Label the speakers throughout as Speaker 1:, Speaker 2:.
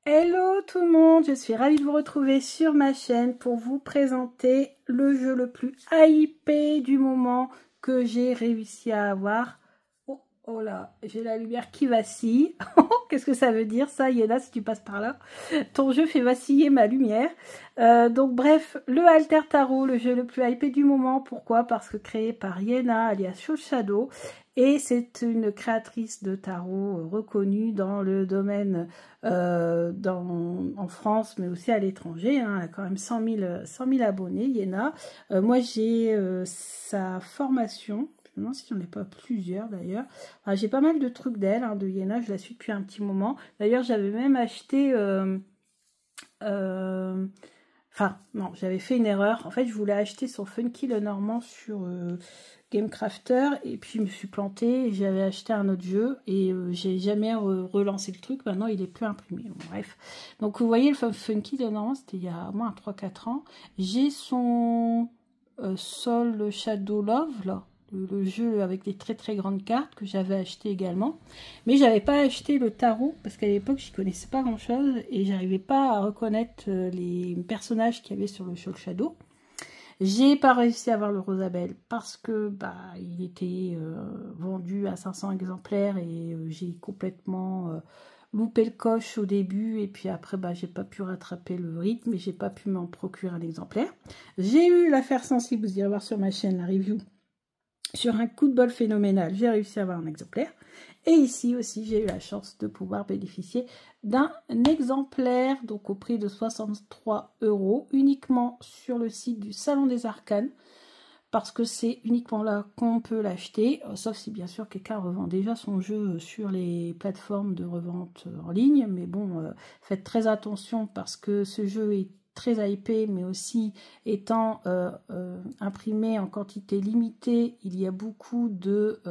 Speaker 1: Hello tout le monde, je suis ravie de vous retrouver sur ma chaîne pour vous présenter le jeu le plus hypé du moment que j'ai réussi à avoir. Oh, oh là, j'ai la lumière qui vacille. Qu'est-ce que ça veut dire ça, Yéna, si tu passes par là? Ton jeu fait vaciller ma lumière. Donc bref, le Alter Tarot, le jeu le plus hypé du moment. Pourquoi? Parce que créé par Yéna, alias Soul Shadow. Et c'est une créatrice de tarot reconnue dans le domaine en France, mais aussi à l'étranger. Hein. Elle a quand même 100 000 abonnés, Yéna. Moi, j'ai sa formation. Je me demande si j'en ai pas plusieurs d'ailleurs. Enfin, j'ai pas mal de trucs d'elle, hein, de Yéna. Je la suis depuis un petit moment. D'ailleurs, j'avais même acheté... Enfin, non, j'avais fait une erreur. En fait, je voulais acheter son Funky Lenormand sur Gamecrafter et puis je me suis plantée. J'avais acheté un autre jeu et j'ai jamais relancé le truc. Maintenant, il est plus imprimé. Bon, bref. Donc, vous voyez, le Funky Lenormand, c'était il y a au moins 3-4 ans. J'ai son Soul Shadow Love, là. Le jeu avec des très grandes cartes que j'avais acheté également, mais j'avais pas acheté le tarot parce qu'à l'époque je connaissais pas grand chose et j'arrivais pas à reconnaître les personnages qu'il y avait sur le Soul Shadow. J'ai pas réussi à avoir le Rosabelle parce que il était vendu à 500 exemplaires et j'ai complètement loupé le coche au début et puis après j'ai pas pu rattraper le rythme et j'ai pas pu m'en procurer un exemplaire. J'ai eu l'affaire sensible, vous irez voir sur ma chaîne la review. Sur un coup de bol phénoménal, j'ai réussi à avoir un exemplaire. Et ici aussi, j'ai eu la chance de pouvoir bénéficier d'un exemplaire, donc au prix de 63 €, uniquement sur le site du Salon des Arcanes, parce que c'est uniquement là qu'on peut l'acheter, sauf si bien sûr quelqu'un revend déjà son jeu sur les plateformes de revente en ligne. Mais bon, faites très attention parce que ce jeu est très hypé, mais aussi étant imprimé en quantité limitée, il y a beaucoup de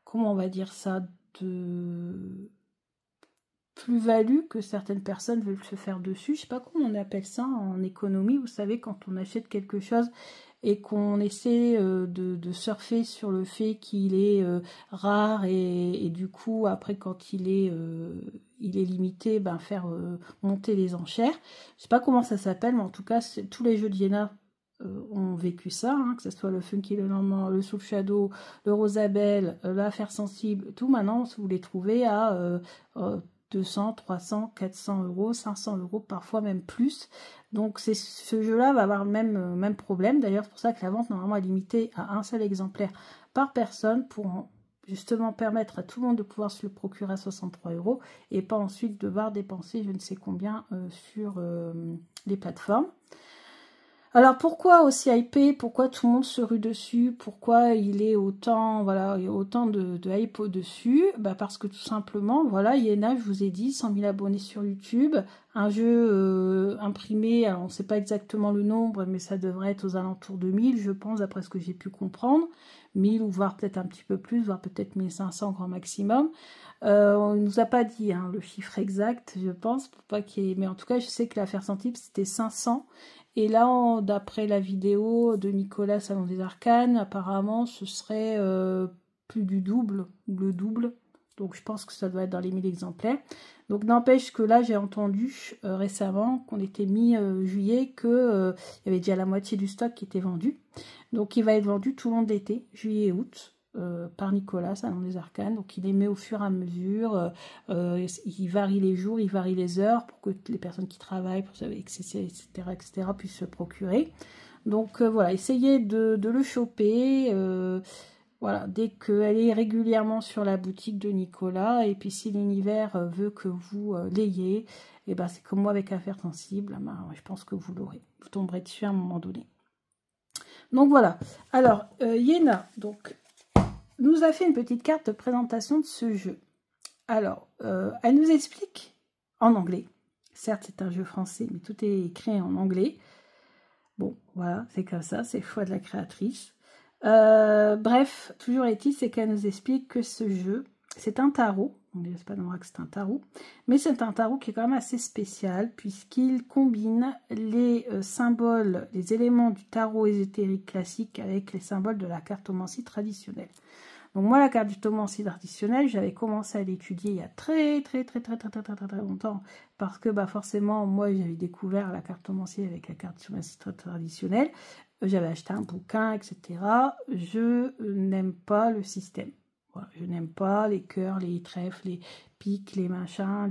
Speaker 1: comment on va dire ça, de plus-value que certaines personnes veulent se faire dessus. Je sais pas comment on appelle ça en économie, vous savez, quand on achète quelque chose et qu'on essaie de surfer sur le fait qu'il est rare et du coup après quand il est limité, faire monter les enchères. Je sais pas comment ça s'appelle, mais en tout cas tous les jeux de Yéna ont vécu ça, hein, que ce soit le Funky Lenormand, le Soul Shadow, le Rosabelle, l'affaire sensible, tout. Maintenant vous les trouvez à 200, 300, 400 €, 500 €, parfois même plus. Donc ce jeu-là va avoir le même problème. D'ailleurs, c'est pour ça que la vente normalement est limitée à un seul exemplaire par personne pour justement permettre à tout le monde de pouvoir se le procurer à 63 € et pas ensuite devoir dépenser je ne sais combien sur les plateformes. Alors pourquoi aussi hypé? Pourquoi tout le monde se rue dessus? Pourquoi il est autant, voilà, il y a autant de hype au-dessus? Parce que tout simplement, voilà, Yéna, je vous ai dit, 100 000 abonnés sur YouTube, un jeu imprimé, alors on ne sait pas exactement le nombre, mais ça devrait être aux alentours de 1000, je pense, d'après ce que j'ai pu comprendre. 1000 ou voire peut-être un petit peu plus, voire peut-être 1500 grand maximum. On ne nous a pas dit le chiffre exact, je pense, pour pas qu'il y ait... Mais en tout cas, je sais que l'affaire sensible, c'était 500. Et là, d'après la vidéo de Nicolas Salon des Arcanes, apparemment, ce serait plus du double, ou le double. Donc, je pense que ça doit être dans les 1000 exemplaires. Donc, n'empêche que là, j'ai entendu récemment qu'on était mi-juillet, qu'il y avait déjà la moitié du stock qui était vendu. Donc, il va être vendu tout le long de l'été, juillet et août. Par Nicolas, Salon des Arcanes. Donc il les met au fur et à mesure, il varie les jours, il varie les heures pour que les personnes qui travaillent, etc., puissent se procurer. Donc voilà, essayez de le choper, voilà, dès qu'elle est régulièrement sur la boutique de Nicolas, et puis si l'univers veut que vous l'ayez, et c'est comme moi avec Affaires sensibles, je pense que vous l'aurez, vous tomberez dessus à un moment donné. Donc voilà, alors Yéna, donc nous a fait une petite carte de présentation de ce jeu. Alors, elle nous explique en anglais. Certes, c'est un jeu français, mais tout est écrit en anglais. Bon, voilà, c'est comme ça, c'est le choix de la créatrice. Bref, toujours est-il, c'est qu'elle nous explique que ce jeu, c'est un tarot. On ne laisse pas dans que c'est un tarot. Mais c'est un tarot qui est quand même assez spécial, puisqu'il combine les symboles, les éléments du tarot ésotérique classique avec les symboles de la cartomancie traditionnelle. Donc moi, la cartomancie traditionnelle, j'avais commencé à l'étudier il y a très longtemps, parce que bah, forcément, moi, j'avais découvert la cartomancie avec la cartomancie traditionnelle. J'avais acheté un bouquin, etc. Je n'aime pas le système. Voilà, je n'aime pas les cœurs, les trèfles, les pics, les machins.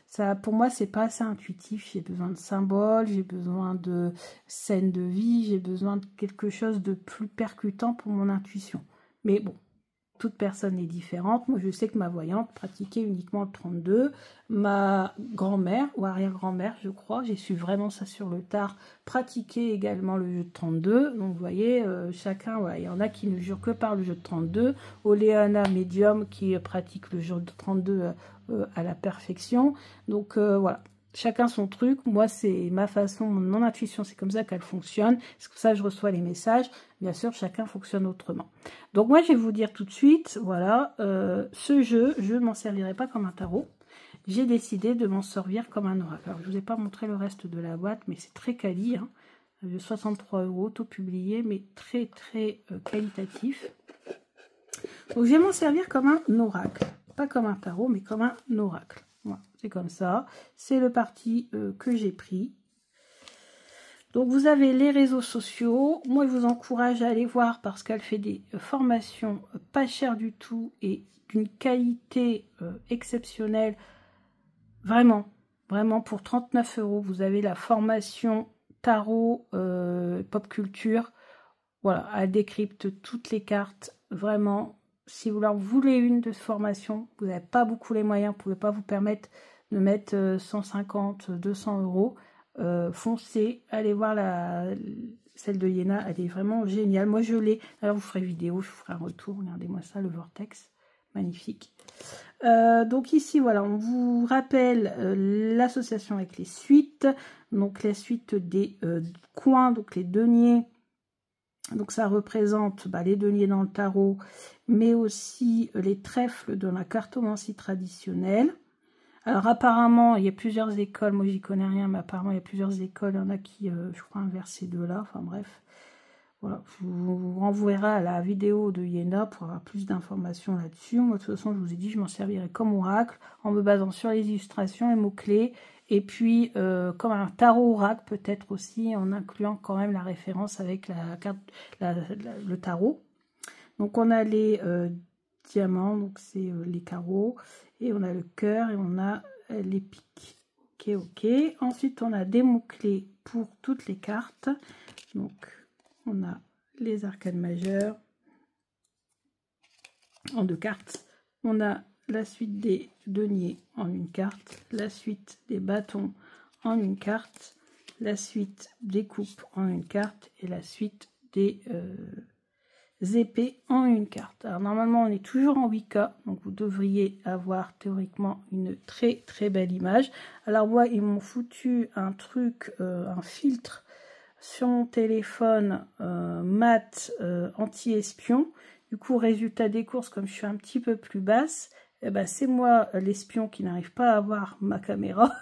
Speaker 1: Ça, pour moi, c'est pas assez intuitif. J'ai besoin de symboles, j'ai besoin de scènes de vie, j'ai besoin de quelque chose de plus percutant pour mon intuition. Mais bon, toute personne est différente. Moi, je sais que ma voyante pratiquait uniquement le 32. Ma grand-mère, ou arrière-grand-mère, je crois, j'ai su vraiment ça sur le tard, pratiquait également le jeu de 32. Donc, vous voyez, chacun, voilà, il y en a qui ne jurent que par le jeu de 32. Oleana Medium qui pratique le jeu de 32 à la perfection. Donc, voilà. Chacun son truc, moi c'est ma façon, mon intuition, c'est comme ça qu'elle fonctionne, c'est comme ça que je reçois les messages, bien sûr chacun fonctionne autrement. Donc moi je vais vous dire tout de suite, voilà, ce jeu, je ne m'en servirai pas comme un tarot, j'ai décidé de m'en servir comme un oracle. Alors je ne vous ai pas montré le reste de la boîte, mais c'est très quali, hein, 63 €, tout publié, mais très qualitatif. Donc je vais m'en servir comme un oracle, pas comme un tarot, mais comme un oracle. Voilà, c'est comme ça, c'est le parti que j'ai pris. Donc vous avez les réseaux sociaux, moi je vous encourage à aller voir parce qu'elle fait des formations pas chères du tout et d'une qualité exceptionnelle, vraiment pour 39 €, vous avez la formation tarot pop culture, voilà, elle décrypte toutes les cartes, vraiment. Si vous en voulez une de formation, vous n'avez pas beaucoup les moyens, vous ne pouvez pas vous permettre de mettre 150, 200 €. Foncez, allez voir celle de Yéna, elle est vraiment géniale. Moi, je l'ai. Alors, vous ferez vidéo, je vous ferai un retour. Regardez-moi ça, le vortex. Magnifique. Donc ici, voilà, on vous rappelle l'association avec les suites. Donc, la suite des coins, donc les deniers. Donc ça représente les deniers dans le tarot, mais aussi les trèfles dans la cartomancie traditionnelle. Alors apparemment, il y a plusieurs écoles, moi j'y connais rien, mais apparemment il y a plusieurs écoles, il y en a qui, je crois, inversent ces deux-là, enfin bref. Voilà, je vous renverrai à la vidéo de Yéna pour avoir plus d'informations là-dessus. Moi de toute façon, je vous ai dit, je m'en servirai comme oracle, en me basant sur les illustrations, les mots-clés, et puis comme un tarot oracle peut-être aussi, en incluant quand même la référence avec la carte, le tarot. Donc on a les diamants, donc c'est les carreaux, et on a le cœur, et on a les pics. Ok. Ensuite on a des mots-clés pour toutes les cartes. Donc on a les arcanes majeures en 2 cartes. On a la suite des deniers en 1 carte, la suite des bâtons en 1 carte, la suite des coupes en 1 carte et la suite des épées en 1 carte. Alors normalement on est toujours en 8K, donc vous devriez avoir théoriquement une très belle image. Alors moi ils m'ont foutu un truc, un filtre sur mon téléphone mat anti-espion. Du coup, résultat des courses, comme je suis un petit peu plus basse, eh ben, c'est moi l'espion qui n'arrive pas à voir ma caméra.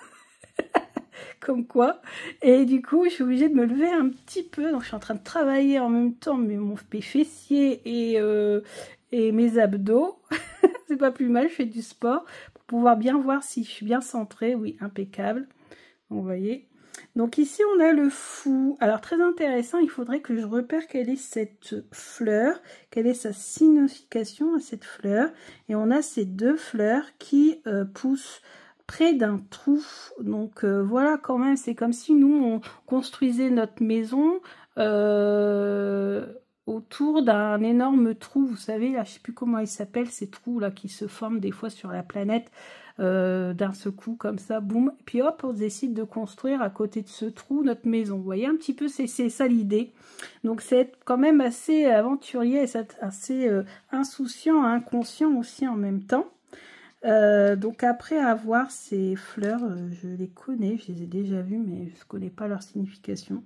Speaker 1: Comme quoi. Et du coup, je suis obligée de me lever un petit peu. Donc, je suis en train de travailler en même temps mes fessiers et mes abdos. C'est pas plus mal, je fais du sport pour pouvoir bien voir si je suis bien centrée. Oui, impeccable. Donc, vous voyez. Donc ici, on a le fou. Alors, très intéressant, il faudrait que je repère quelle est cette fleur, quelle est sa signification à cette fleur. Et on a ces 2 fleurs qui poussent près d'un trou. Donc, voilà, quand même, c'est comme si nous, on construisait notre maison autour d'un énorme trou. Vous savez, là, je ne sais plus comment ils s'appellent, ces trous-là qui se forment des fois sur la planète. D'un seul coup comme ça, boum, et puis hop, on décide de construire à côté de ce trou notre maison. Vous voyez un petit peu, c'est ça l'idée. Donc c'est quand même assez aventurier, assez insouciant, inconscient aussi en même temps. Donc après avoir ces fleurs, je les connais, je les ai déjà vues, mais je ne connais pas leur signification.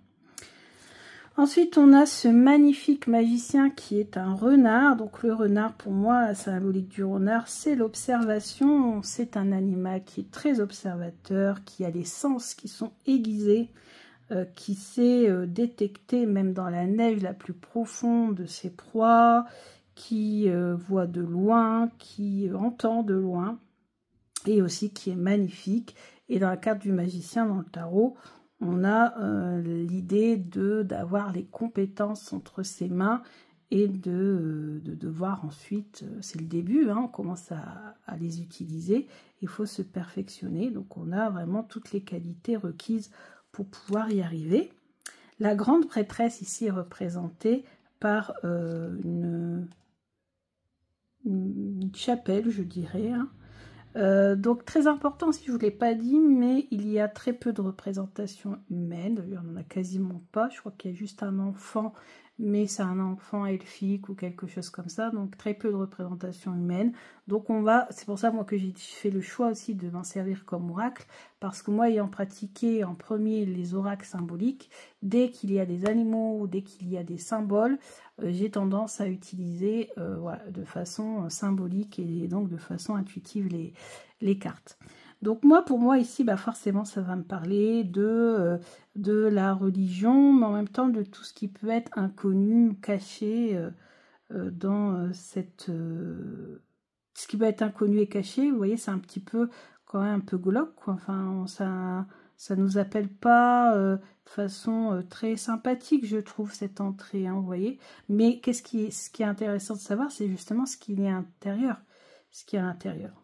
Speaker 1: Ensuite, on a ce magnifique magicien qui est un renard. Donc le renard, pour moi, la symbolique du renard, c'est l'observation. C'est un animal qui est très observateur, qui a les sens qui sont aiguisés, qui sait détecter même dans la neige la plus profonde de ses proies, qui voit de loin, qui entend de loin, et aussi qui est magnifique. Et dans la carte du magicien, dans le tarot, on a l'idée d'avoir les compétences entre ses mains et de devoir ensuite, c'est le début, hein, on commence à les utiliser, il faut se perfectionner. Donc on a vraiment toutes les qualités requises pour pouvoir y arriver. La grande prêtresse ici est représentée par une chapelle, je dirais, hein. Donc très important, si je ne vous l'ai pas dit, mais il y a très peu de représentation humaine, il n'y en a quasiment pas, je crois qu'il y a juste un enfant, mais c'est un enfant elfique ou quelque chose comme ça, donc très peu de représentation humaine. Donc on va, c'est pour ça moi que j'ai fait le choix aussi de m'en servir comme oracle, parce que moi ayant pratiqué en premier les oracles symboliques, dès qu'il y a des animaux ou dès qu'il y a des symboles, j'ai tendance à utiliser voilà, de façon symbolique et donc de façon intuitive les cartes. Donc moi, pour moi ici, bah forcément ça va me parler de la religion, mais en même temps de tout ce qui peut être inconnu, caché dans cette... ce qui peut être inconnu et caché, vous voyez, c'est un petit peu quand même un peu glauque, quoi. Enfin, ça nous appelle pas de façon très sympathique, je trouve, cette entrée, hein, vous voyez. Mais ce qui est intéressant de savoir, c'est justement ce qu'il y a à l'intérieur. Ce qu'il y a à l'intérieur.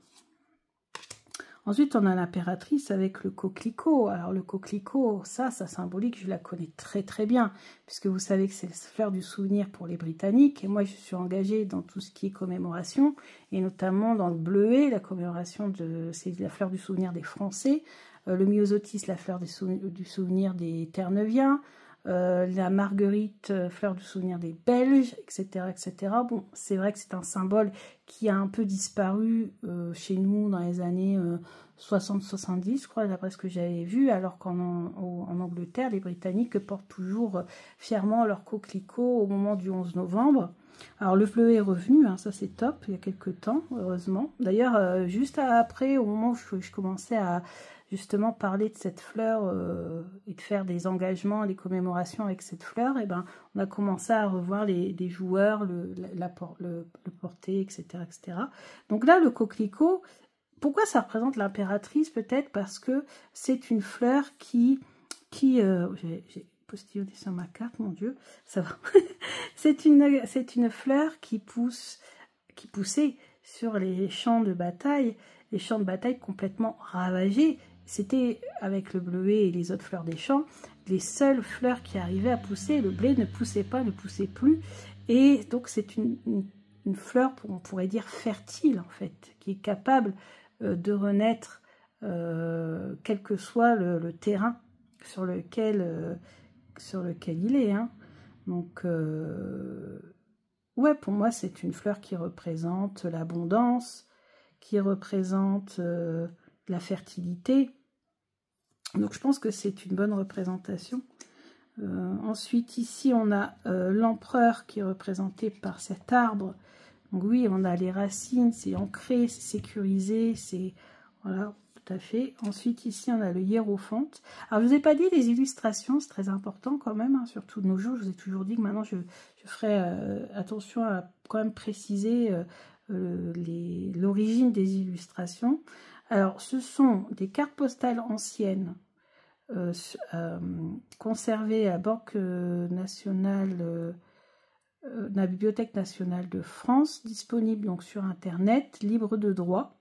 Speaker 1: Ensuite, on a l'impératrice avec le coquelicot. Alors, le coquelicot, ça symbolique, je la connais très très bien, puisque vous savez que c'est la fleur du souvenir pour les Britanniques. Et moi, je suis engagée dans tout ce qui est commémoration, et notamment dans le bleuet, la commémoration c'est la fleur du souvenir des Français. Le myosotis, la fleur du souvenir des Terre-Neuviens. La marguerite, fleur du souvenir des Belges, etc. etc. Bon, c'est vrai que c'est un symbole qui a un peu disparu chez nous dans les années 60-70, je crois, d'après ce que j'avais vu, alors qu'en Angleterre, les Britanniques portent toujours fièrement leur coquelicot au moment du 11 novembre. Alors le bleu est revenu, hein, ça c'est top, il y a quelques temps, heureusement. D'ailleurs, juste après, au moment où je commençais à justement parler de cette fleur et de faire des engagements, des commémorations avec cette fleur, et ben, on a commencé à revoir les joueurs, le porter, etc., etc. Donc là, le coquelicot, pourquoi ça représente l'impératrice? Peut-être parce que c'est une fleur qui j'ai postillonné sur ma carte, mon Dieu, ça va. C'est une fleur qui poussait sur les champs de bataille complètement ravagés. C'était, avec le bleuet et les autres fleurs des champs, les seules fleurs qui arrivaient à pousser. Le blé ne poussait pas, ne poussait plus. Et donc, c'est une fleur, on pourrait dire, fertile, en fait, qui est capable de renaître, quel que soit le terrain sur lequel il est. Hein. Donc, ouais, pour moi, c'est une fleur qui représente l'abondance, qui représente la fertilité. Donc je pense que c'est une bonne représentation. Ensuite ici on a l'empereur qui est représenté par cet arbre. Donc oui, on a les racines, c'est ancré, c'est sécurisé, c'est... Voilà, tout à fait. Ensuite ici on a le hiérophante. Alors je ne vous ai pas dit les illustrations, c'est très important quand même, hein, surtout de nos jours. Je vous ai toujours dit que maintenant je ferai attention à quand même préciser l'origine des illustrations. Alors, ce sont des cartes postales anciennes conservées à la Bibliothèque nationale de France, disponibles donc sur Internet, libre de droit.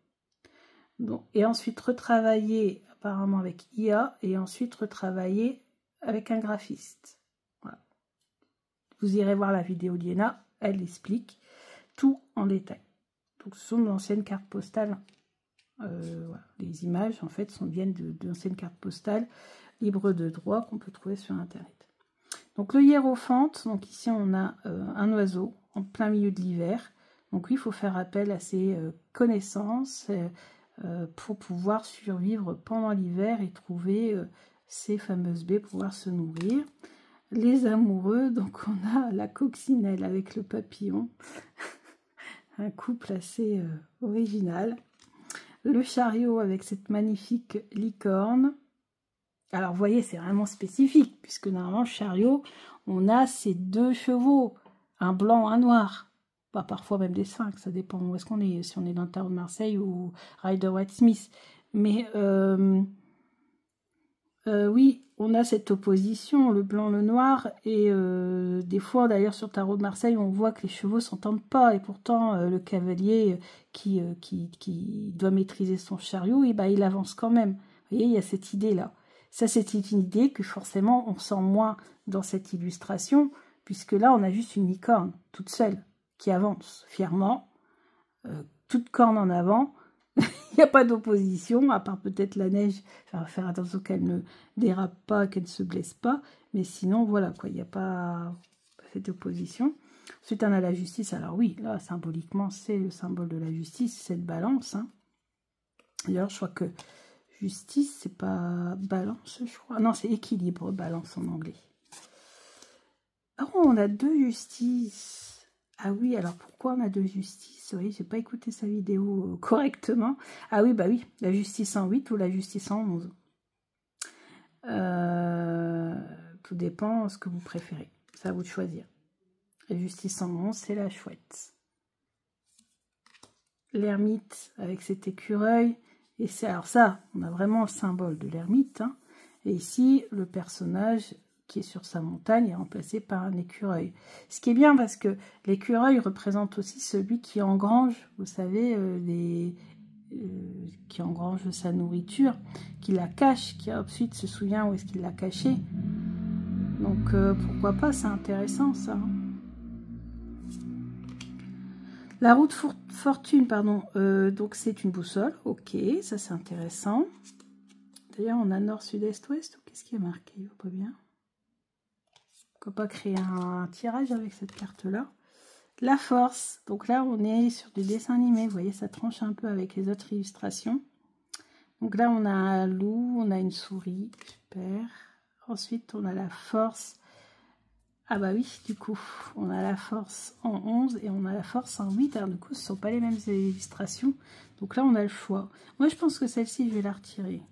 Speaker 1: Donc, et ensuite retravaillées apparemment avec IA et ensuite retravaillées avec un graphiste. Voilà. Vous irez voir la vidéo d'Iena, elle explique tout en détail. Donc, ce sont d'anciennes cartes postales. Voilà. Les images, en fait, viennent d'anciennes cartes postales libres de droit qu'on peut trouver sur Internet. Donc, le hiérophante, donc ici, on a un oiseau en plein milieu de l'hiver. Donc, oui, il faut faire appel à ses connaissances pour pouvoir survivre pendant l'hiver et trouver ces fameuses baies pour pouvoir se nourrir. Les amoureux, donc on a la coccinelle avec le papillon. Un couple assez original. Le chariot avec cette magnifique licorne. Alors, vous voyez, c'est vraiment spécifique, puisque normalement, le chariot, on a ces deux chevaux, un blanc, un noir. bah, parfois même des 5, ça dépend où est-ce qu'on est, si on est dans le tarot de Marseille ou Rider-Waite-Smith. Mais oui, on a cette opposition, le blanc, le noir, et des fois d'ailleurs sur Tarot de Marseille, on voit que les chevaux s'entendent pas, et pourtant le cavalier qui doit maîtriser son chariot, et ben, il avance quand même. Vous voyez, il y a cette idée-là. Ça, c'est une idée que forcément on sent moins dans cette illustration, puisque là, on a juste une licorne, toute seule, qui avance fièrement, toute corne en avant. Il n'y a pas d'opposition, à part peut-être la neige. Enfin, faire attention qu'elle ne dérape pas, qu'elle ne se blesse pas. Mais sinon, voilà, quoi, il n'y a pas cette opposition. Ensuite, on a la justice. Alors oui, là, symboliquement, c'est le symbole de la justice, cette balance. Hein. D'ailleurs, je crois que justice, c'est pas balance, je crois. Non, c'est équilibre, balance en anglais. Alors, on a 2 justices. Ah oui, alors pourquoi on a 2 justices? Oui, j'ai pas écouté sa vidéo correctement. Ah oui, bah oui, la justice en 8 ou la justice en 11. Tout dépend de ce que vous préférez. C'est à vous de choisir. La justice en 11, c'est la chouette. L'ermite avec cet écureuil. Et c'est alors ça, on a vraiment le symbole de l'ermite. Hein. Et ici, le personnage qui est sur sa montagne est remplacé par un écureuil. Ce qui est bien parce que l'écureuil représente aussi celui qui engrange, vous savez, qui engrange sa nourriture, qui la cache, qui ensuite se souvient où est-ce qu'il l'a cachée. Donc pourquoi pas, c'est intéressant ça. La roue de fortune, pardon, donc c'est une boussole, ok, ça c'est intéressant. D'ailleurs on a nord, sud, est, ouest, qu'est-ce qui est marqué? Je vois pas bien. Pourquoi pas créer un tirage avec cette carte-là. La force. Donc là, on est sur du dessin animé. Vous voyez, ça tranche un peu avec les autres illustrations. Donc là, on a un loup, on a une souris. Super. Ensuite, on a la force. Ah bah oui, du coup, on a la force en 11 et on a la force en 8. Alors du coup, ce ne sont pas les mêmes illustrations. Donc là, on a le choix. Moi, je pense que celle-ci, je vais la retirer.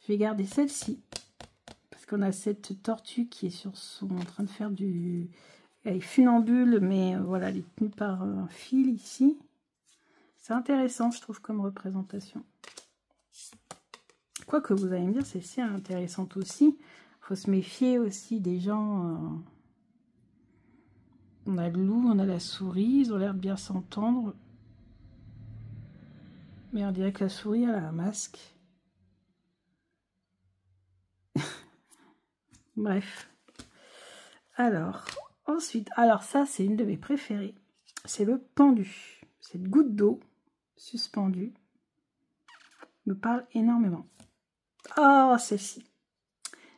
Speaker 1: Je vais garder celle-ci. On a cette tortue qui est en train de faire du... Elle est funambule, mais voilà, elle est tenue par un fil ici. C'est intéressant, je trouve, comme représentation. Quoique vous allez me dire, celle-ci est intéressante aussi. Il faut se méfier aussi des gens... On a le loup, on a la souris, ils ont l'air de bien s'entendre. Mais on dirait que la souris, elle a un masque. Bref. Alors, ensuite, alors ça, c'est une de mes préférées. C'est le pendu. Cette goutte d'eau suspendue me parle énormément. Oh, celle-ci.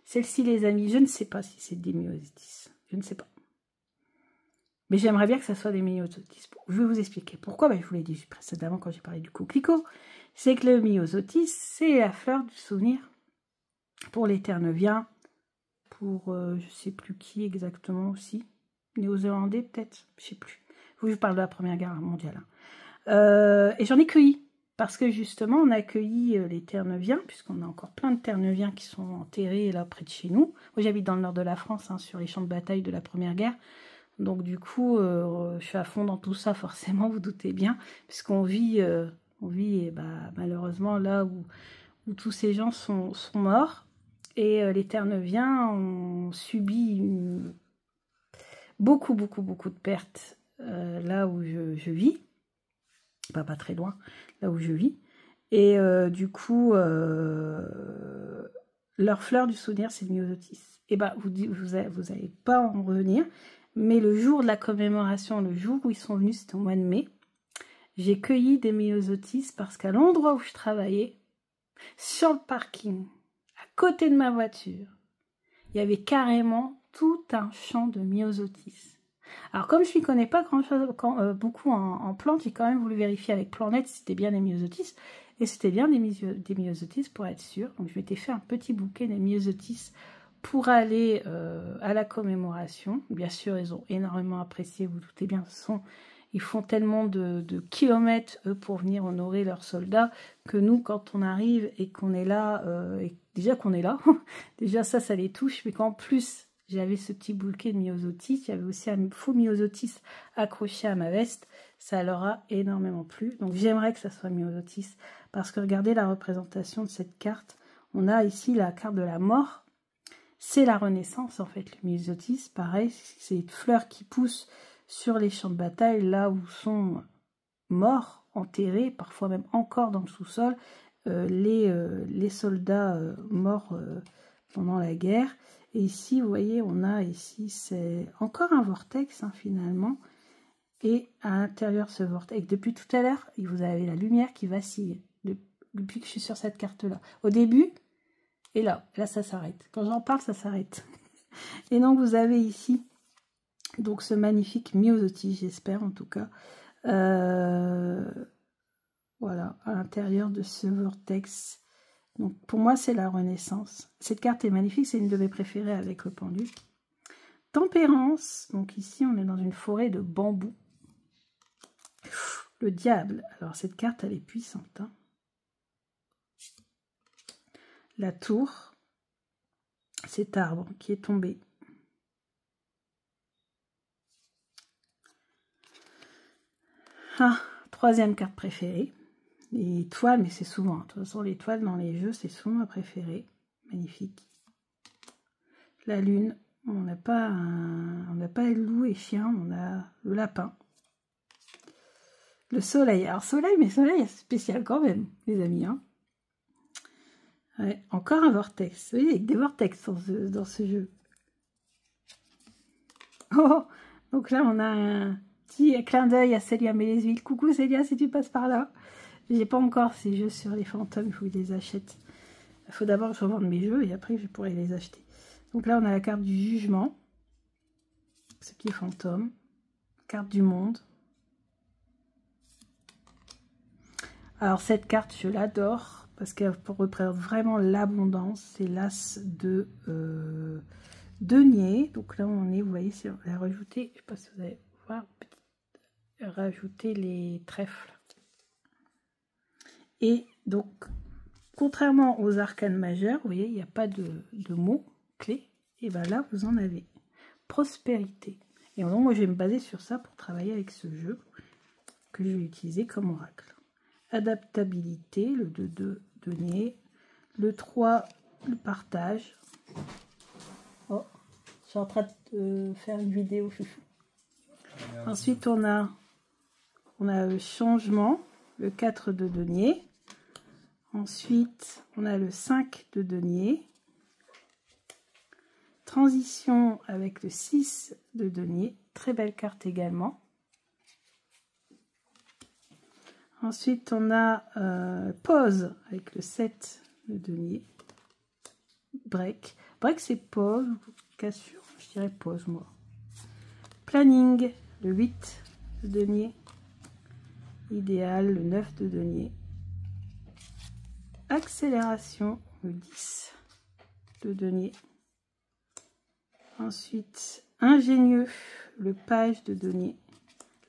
Speaker 1: Celle-ci, les amis, je ne sais pas si c'est des Myosotis. Je ne sais pas. Mais j'aimerais bien que ça soit des Myosotis. Je vais vous expliquer pourquoi. Ben, je vous l'ai dit précédemment quand j'ai parlé du coquelicot. C'est que le Myosotis, c'est la fleur du souvenir pour les Terre-Neuviens. Pour je sais plus qui exactement aussi, néo-zélandais peut-être, je sais plus. Je parle de la Première Guerre mondiale. Hein. Et j'en ai cueilli, parce que justement on a accueilli les Terre-Neuviens, puisqu'on a encore plein de Terre-Neuviens qui sont enterrés là près de chez nous. Moi j'habite dans le nord de la France, hein, sur les champs de bataille de la Première Guerre. Donc du coup, je suis à fond dans tout ça, forcément, vous doutez bien, puisqu'on vit, bah, malheureusement là où tous ces gens sont morts. Et les Terre-Neuviens ont subi beaucoup de pertes là où je vis. Pas très loin, là où je vis. Et du coup, leur fleur du souvenir, c'est le Myosotis. Et ben, vous n'allez pas en revenir. Mais le jour de la commémoration, le jour où ils sont venus, c'était au mois de mai, j'ai cueilli des Myosotis parce qu'à l'endroit où je travaillais, sur le parking, à côté de ma voiture, il y avait carrément tout un champ de Myosotis. Alors comme je ne connais pas beaucoup en plantes, j'ai quand même voulu vérifier avec Planète si c'était bien des Myosotis. Et c'était bien des Myosotis pour être sûr. Donc je m'étais fait un petit bouquet des Myosotis pour aller à la commémoration. Bien sûr, ils ont énormément apprécié, vous doutez bien, ils font tellement de kilomètres eux, pour venir honorer leurs soldats que nous, quand on arrive et qu'on est là, déjà qu'on est là, déjà ça les touche, mais qu'en plus, j'avais ce petit bouquet de myosotis. J'avais aussi un faux myosotis accroché à ma veste. Ça leur a énormément plu. Donc j'aimerais que ça soit myosotis. Parce que regardez la représentation de cette carte. On a ici la carte de la mort. C'est la renaissance en fait, le myosotis. Pareil, c'est une fleur qui pousse sur les champs de bataille, là où sont morts, enterrés, parfois même encore dans le sous-sol, les soldats morts pendant la guerre. Et ici, vous voyez, on a ici, c'est encore un vortex finalement. Et à l'intérieur de ce vortex, depuis tout à l'heure, vous avez la lumière qui vacille depuis que je suis sur cette carte-là. Au début, et là ça s'arrête. Quand j'en parle, ça s'arrête. Et donc, vous avez ici donc ce magnifique myosotis, j'espère en tout cas. Voilà, à l'intérieur de ce vortex. Donc, pour moi, c'est la renaissance. Cette carte est magnifique, c'est une de mes préférées avec le pendu. Tempérance, donc ici, on est dans une forêt de bambou. Le diable, alors cette carte, elle est puissante. Hein. La tour, cet arbre qui est tombé. Ah, troisième carte préférée. Les toiles, mais c'est souvent. De toute façon, les toiles dans les jeux, c'est souvent ma préférée. Magnifique. La lune. On n'a pas loup et chien, on a le lapin. Le soleil. Alors, soleil, mais soleil, c'est spécial quand même, les amis. Hein. Ouais, encore un vortex. Vous voyez, avec des vortex dans ce jeu. Oh, donc là, on a un petit clin d'œil à Célia Mélesville. Coucou Célia, si tu passes par là. J'ai pas encore ces jeux sur les fantômes, il faut que je les achète. Il faut d'abord que je revende mes jeux et après je pourrai les acheter. Donc là, on a la carte du jugement, ce qui est fantôme. Carte du monde. Alors cette carte, je l'adore parce qu'elle représente vraiment l'abondance. C'est l'as de denier. Donc là, on est, vous voyez, on va rajouter, je ne sais pas si vous allez voir, rajouter les trèfles. Et donc, contrairement aux arcanes majeures, vous voyez, il n'y a pas de mots clés. Et bien là, vous en avez. Prospérité. Et donc, moi, je vais me baser sur ça pour travailler avec ce jeu que je vais utiliser comme oracle. Adaptabilité, le 2-2 denier. Le 3, le partage. Oh, je suis en train de faire une vidéo chouchou. Ensuite, on a le changement, le 4 de denier. Ensuite, on a le 5 de denier. Transition avec le 6 de denier. Très belle carte également. Ensuite, on a pause avec le 7 de denier. Break. Break, c'est pause. Cassure, je dirais pause, moi. Planning, le 8 de denier. Idéal, le 9 de denier. Accélération, le 10 de denier. Ensuite, ingénieux, le page de denier.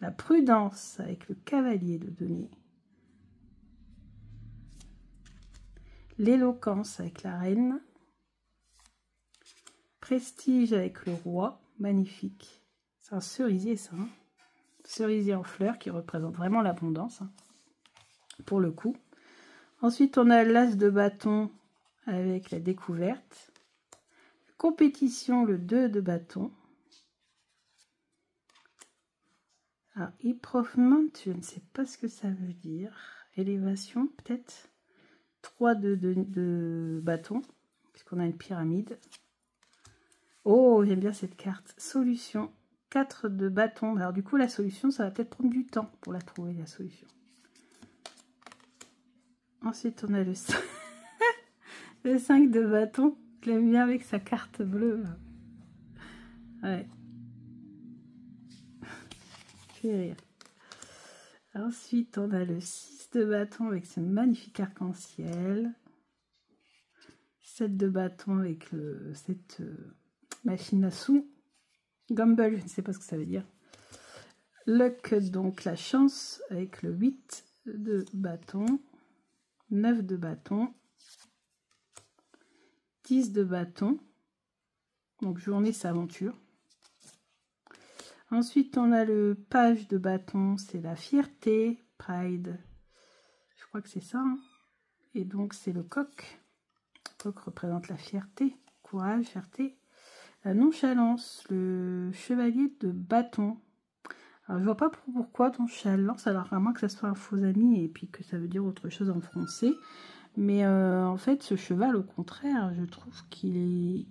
Speaker 1: La prudence avec le cavalier de denier. L'éloquence avec la reine. Prestige avec le roi, magnifique. C'est un cerisier ça, hein. Cerisier en fleurs qui représente vraiment l'abondance, hein, pour le coup. Ensuite, on a l'as de bâton avec la découverte. Compétition, le 2 de bâton. Alors, improvement, je ne sais pas ce que ça veut dire. Élévation, peut-être. 3 de bâton, puisqu'on a une pyramide. Oh, j'aime bien cette carte. Solution, 4 de bâton. Alors, du coup, la solution, ça va peut-être prendre du temps pour la trouver, la solution. Ensuite, on a le 5, le 5 de bâton. Je l'aime bien avec sa carte bleue. Ouais. Fait rire. Ensuite, on a le 6 de bâton avec ce magnifique arc-en-ciel. 7 de bâton avec cette machine à sous. Gumball, je ne sais pas ce que ça veut dire. Luck, donc la chance, avec le 8 de bâton. 9 de bâton. 10 de bâton. Donc journée s'aventure. Ensuite, on a le page de bâton, c'est la fierté, pride. Je crois que c'est ça. Hein. Et donc, c'est le coq. Le coq représente la fierté, courage, fierté. La nonchalance, le chevalier de bâton. Alors, je vois pas pourquoi nonchalance, alors à moins que ça soit un faux ami et puis que ça veut dire autre chose en français. Mais en fait, ce cheval, au contraire, je trouve qu'il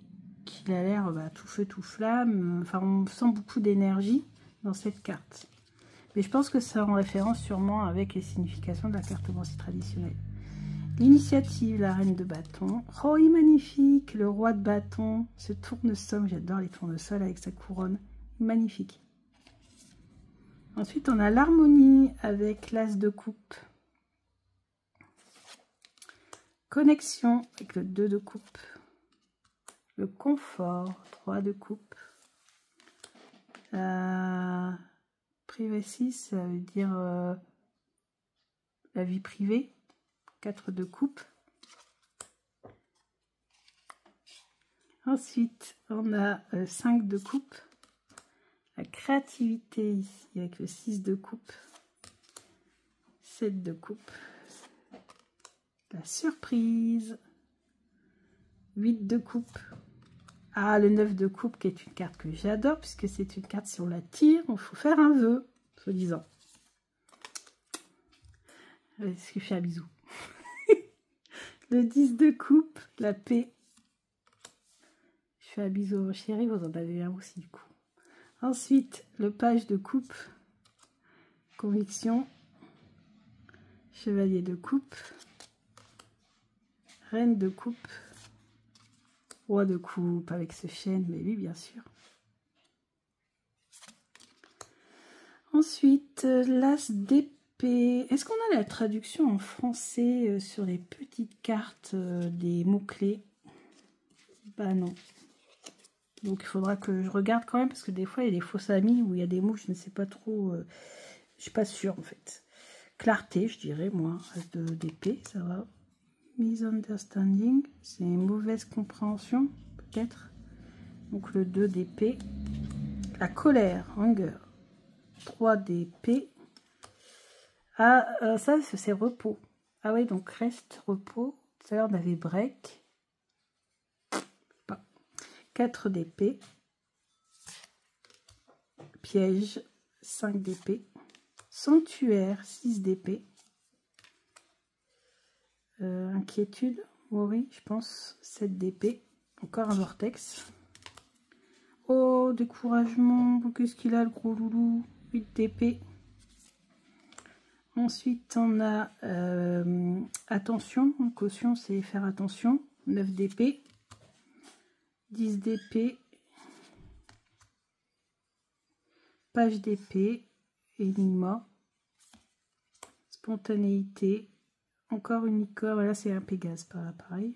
Speaker 1: a l'air tout feu, tout flamme. Enfin, on sent beaucoup d'énergie dans cette carte. Mais je pense que c'est en référence sûrement avec les significations de la cartomancie traditionnelle. L'initiative, la reine de bâton. Oh, il est magnifique, le roi de bâton, ce tournesol, j'adore les tournesols avec sa couronne, magnifique. Ensuite, on a l'harmonie avec l'as de coupe. Connexion avec le 2 de coupe. Le confort, 3 de coupe. Privacy, ça veut dire la vie privée. 4 de coupe. Ensuite, on a 5 de coupe. La créativité ici avec le 6 de coupe. 7 de coupe. La surprise. 8 de coupe. Ah, le 9 de coupe qui est une carte que j'adore puisque c'est une carte si on la tire, il faut faire un vœu, soi-disant. Est-ce que je fais un bisou? Le 10 de coupe, la paix. Je fais un bisou à vos chéris, vous en avez un aussi du coup. Ensuite, le page de coupe, conviction, chevalier de coupe, reine de coupe, roi de coupe avec ce chêne, mais oui, bien sûr. Ensuite, l'as d'épée. Est-ce qu'on a la traduction en français sur les petites cartes des mots-clés? Bah non. Donc il faudra que je regarde quand même, parce que des fois, il y a des fausses amies où il y a des mots, je ne sais pas trop. Je suis pas sûre en fait. Clarté, je dirais, moi, as d'épée, ça va. Misunderstanding, c'est une mauvaise compréhension, peut-être. Donc le 2 d'épée. La colère, anger. 3 d'épée. Ah, ça, c'est repos. Ah oui, donc reste, repos. Tout à l'heure, on avait break. 4 d'épée. Piège, 5 d'épée. Sanctuaire, 6 d'épée. Inquiétude, worry, je pense, 7 d'épée. Encore un vortex. Oh, découragement. Qu'est-ce qu'il a, le gros loulou? 8 d'épée. Ensuite, on a attention. Caution, c'est faire attention. 9 d'épée. 10 d'épée. Page d'épée. Énigma. Spontanéité. Encore une icône. Voilà, c'est un Pégase, pareil.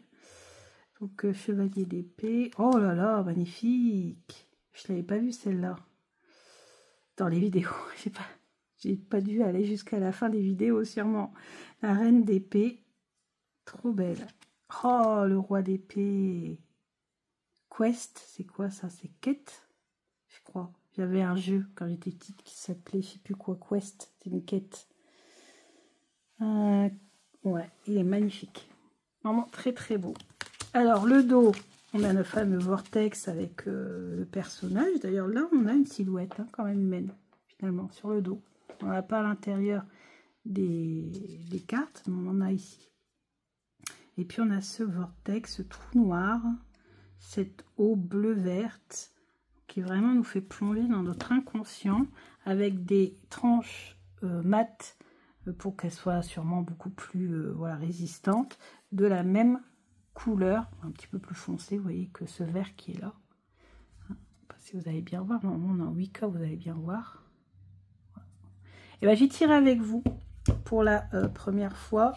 Speaker 1: Donc, chevalier d'épée. Oh là là, magnifique. Je ne l'avais pas vu celle-là. Dans les vidéos. J'ai pas dû aller jusqu'à la fin des vidéos, sûrement. La reine d'épée. Trop belle. Oh, le roi d'épée. Quest, c'est quoi ça? C'est quête, je crois. J'avais un jeu quand j'étais petite qui s'appelait, je sais plus quoi, Quest. C'est une quête. Ouais, il est magnifique. Vraiment très très beau. Alors, le dos, on a le fameux vortex avec le personnage. D'ailleurs, là, on a une silhouette quand même humaine, finalement, sur le dos. On n'a pas à l'intérieur des cartes, mais on en a ici. Et puis, on a ce vortex, ce trou noir, cette eau bleu-verte, qui vraiment nous fait plonger dans notre inconscient, avec des tranches mates, pour qu'elles soient sûrement beaucoup plus voilà, résistantes, de la même couleur, un petit peu plus foncé, vous voyez, que ce vert qui est là. Si vous allez bien voir, normalement en Wicca, vous allez bien voir. Et bien, j'ai tiré avec vous pour la première fois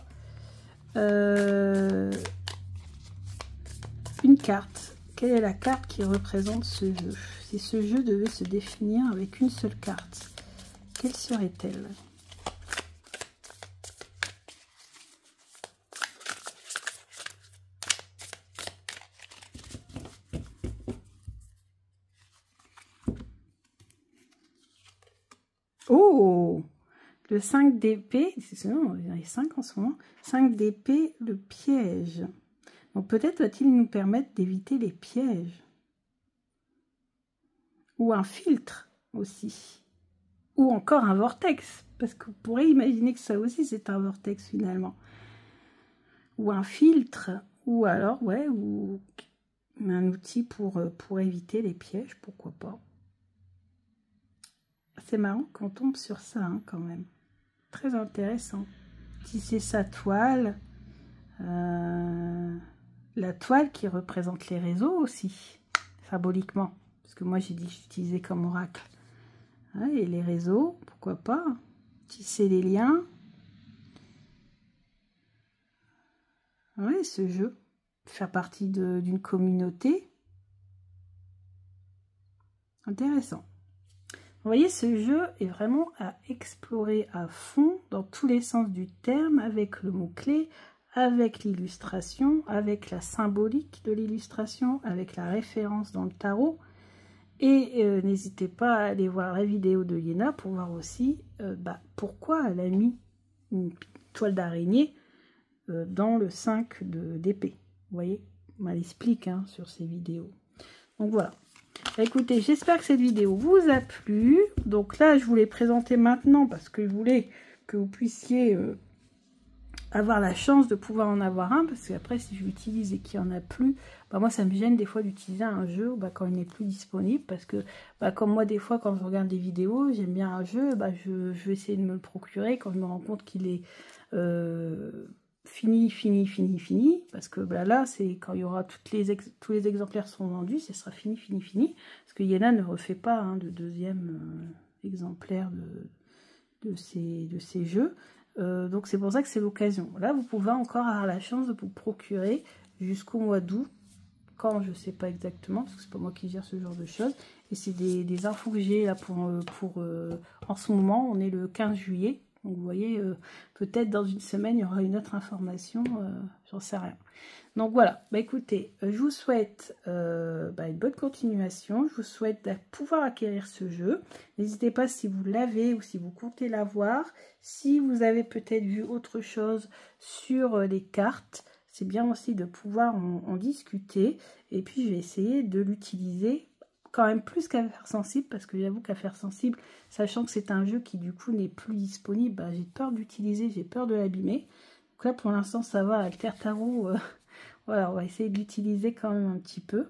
Speaker 1: une carte. Quelle est la carte qui représente ce jeu? Si ce jeu devait se définir avec une seule carte, quelle serait-elle? Le 5 d'épée, sinon il y en a 5 en ce moment. 5 d'épée, le piège. Donc peut-être va-t-il nous permettre d'éviter les pièges. Ou un filtre aussi. Ou encore un vortex. Parce qu'on pourrait imaginer que ça aussi c'est un vortex finalement. Ou un filtre. Ou alors, ouais, ou un outil pour éviter les pièges, pourquoi pas. C'est marrant qu'on tombe sur ça hein, quand même. Très intéressant. Tisser sa toile. La toile qui représente les réseaux aussi, symboliquement. Parce que moi j'ai dit que j'utilisais comme oracle. Ouais, et les réseaux, pourquoi pas. Tisser les liens. Ouais, ce jeu. Faire partie d'une communauté. Intéressant. Vous voyez, ce jeu est vraiment à explorer à fond dans tous les sens du terme, avec le mot-clé, avec l'illustration, avec la symbolique de l'illustration, avec la référence dans le tarot. Et n'hésitez pas à aller voir la vidéo de Yéna pour voir aussi pourquoi elle a mis une toile d'araignée dans le 5 d'épée. Vous voyez, elle explique hein, sur ses vidéos. Donc voilà. Écoutez, j'espère que cette vidéo vous a plu. Donc là, je vous l'ai présenté maintenant parce que je voulais que vous puissiez avoir la chance de pouvoir en avoir un. Parce qu'après, si je l'utilise et qu'il n'y en a plus, moi, ça me gêne des fois d'utiliser un jeu quand il n'est plus disponible. Parce que, comme moi, des fois, quand je regarde des vidéos, j'aime bien un jeu, je vais essayer de me le procurer quand je me rends compte qu'il est... fini, parce que là, c'est quand il y aura tous les exemplaires sont vendus, ce sera fini, parce que Yéna ne refait pas hein, de deuxième exemplaire de ces jeux, donc c'est pour ça que c'est l'occasion. Là, vous pouvez encore avoir la chance de vous procurer jusqu'au mois d'août, quand je sais pas exactement, parce que c'est pas moi qui gère ce genre de choses, et c'est des infos que j'ai là pour en ce moment, on est le 15 juillet, donc vous voyez, peut-être dans une semaine, il y aura une autre information, j'en sais rien. Donc voilà, écoutez, je vous souhaite une bonne continuation, je vous souhaite de pouvoir acquérir ce jeu. N'hésitez pas si vous l'avez ou si vous comptez l'avoir, si vous avez peut-être vu autre chose sur les cartes, c'est bien aussi de pouvoir en discuter. Et puis je vais essayer de l'utiliser quand même plus qu'Affaires Sensibles, parce que j'avoue qu'Affaires Sensibles, sachant que c'est un jeu qui du coup n'est plus disponible, j'ai peur d'utiliser, j'ai peur de l'abîmer. Donc là pour l'instant ça va, Alter Tarot, voilà, on va essayer de l'utiliser quand même un petit peu.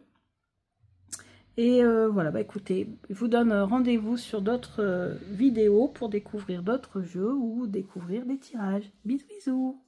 Speaker 1: Et voilà, écoutez, je vous donne rendez-vous sur d'autres vidéos pour découvrir d'autres jeux ou découvrir des tirages. Bisous bisous.